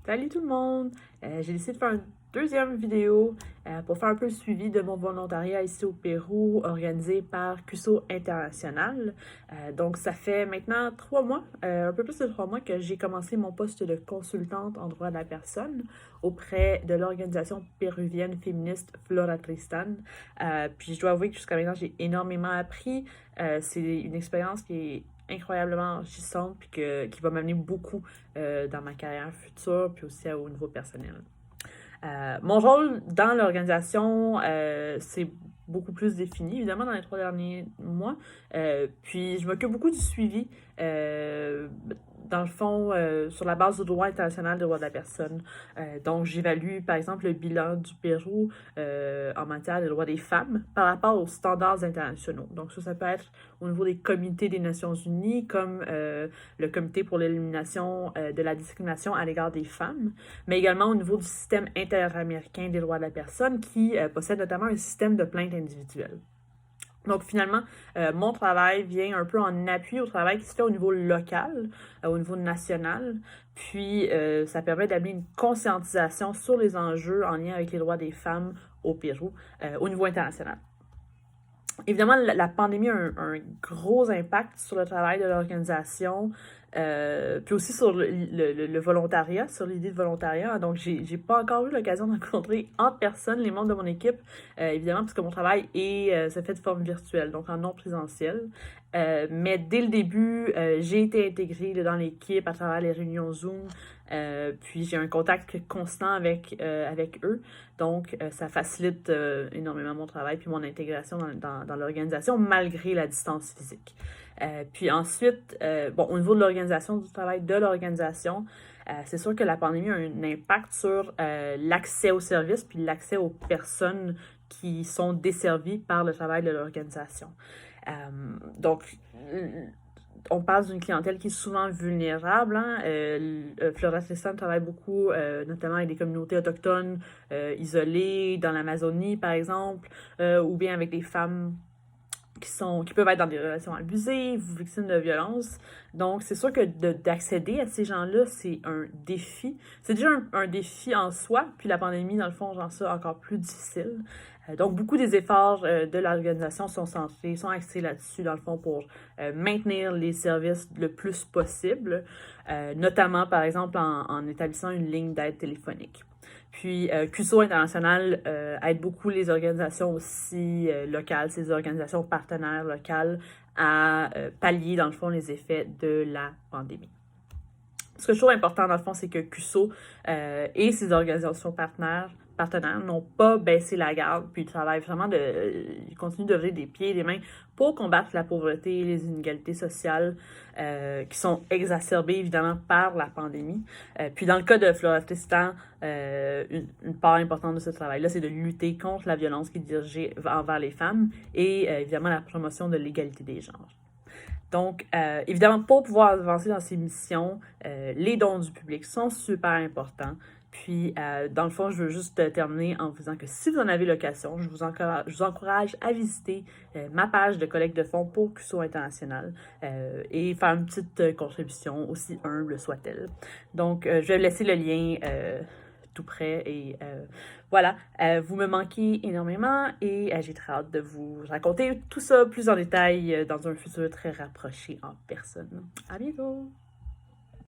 Salut tout le monde! J'ai décidé de faire une deuxième vidéo pour faire un peu le suivi de mon volontariat ici au Pérou organisé par CUSO International. Donc ça fait maintenant 3 mois, un peu plus de 3 mois que j'ai commencé mon poste de consultante en droit de la personne auprès de l'organisation péruvienne féministe Flora Tristan. Puis je dois avouer que jusqu'à maintenant j'ai énormément appris. C'est une expérience qui est incroyablement enrichissante puis qui va m'amener beaucoup dans ma carrière future puis aussi au niveau personnel. Mon rôle dans l'organisation, c'est beaucoup plus défini, évidemment, dans les 3 derniers mois. Puis, je m'occupe beaucoup du suivi, dans le fond, sur la base du droit international des droits de la personne. Donc, j'évalue, par exemple, le bilan du Pérou en matière des droits des femmes par rapport aux standards internationaux. Donc, ça peut être au niveau des comités des Nations Unies, comme le comité pour l'élimination de la discrimination à l'égard des femmes, mais également au niveau du système interaméricain des droits de la personne qui possède notamment un système de plainte individuelle. Donc finalement, mon travail vient un peu en appui au travail qui se fait au niveau local, au niveau national, puis ça permet d'amener une conscientisation sur les enjeux en lien avec les droits des femmes au Pérou, au niveau international. Évidemment, la pandémie a un gros impact sur le travail de l'organisation, puis aussi sur le volontariat, sur l'idée de volontariat. Donc, j'ai pas encore eu l'occasion de rencontrer en personne les membres de mon équipe, évidemment, parce que mon travail se fait de forme virtuelle, donc en non présentiel. Mais dès le début, j'ai été intégrée dans l'équipe à travers les réunions Zoom, puis j'ai un contact constant avec eux. Donc, ça facilite énormément mon travail puis mon intégration dans l'organisation malgré la distance physique. Puis ensuite, au niveau de l'organisation, du travail de l'organisation, c'est sûr que la pandémie a un impact sur l'accès aux services puis l'accès aux personnes qui sont desservies par le travail de l'organisation. Donc, on parle d'une clientèle qui est souvent vulnérable. Flora Tristan travaille beaucoup, notamment avec des communautés autochtones isolées, dans l'Amazonie, par exemple, ou bien avec des femmes qui peuvent être dans des relations abusives, victimes de violences. Donc, c'est sûr que d'accéder à ces gens-là, c'est un défi. C'est déjà un défi en soi, puis la pandémie, dans le fond, rend ça encore plus difficile. Donc, beaucoup des efforts de l'organisation sont axés là-dessus, dans le fond, pour maintenir les services le plus possible, notamment, par exemple, en établissant une ligne d'aide téléphonique. Puis, CUSO International aide beaucoup les organisations aussi locales, ces organisations partenaires locales, à pallier, dans le fond, les effets de la pandémie. Ce que je trouve important, dans le fond, c'est que CUSO et ses organisations partenaires n'ont pas baissé la garde, puis ils continuent d'œuvrer des pieds et des mains pour combattre la pauvreté et les inégalités sociales qui sont exacerbées, évidemment, par la pandémie. Puis dans le cas de Flora Tristan, une part importante de ce travail-là, c'est de lutter contre la violence qui est dirigée envers les femmes et, évidemment, la promotion de l'égalité des genres. Donc, évidemment, pour pouvoir avancer dans ces missions, les dons du public sont super importants. Puis, dans le fond, je veux juste terminer en vous disant que si vous en avez l'occasion, je vous encourage à visiter ma page de collecte de fonds pour CUSO International et faire une petite contribution, aussi humble soit-elle. Donc, je vais laisser le lien tout près et voilà, vous me manquez énormément et j'ai très hâte de vous raconter tout ça plus en détail dans un futur très rapproché en personne. À bientôt!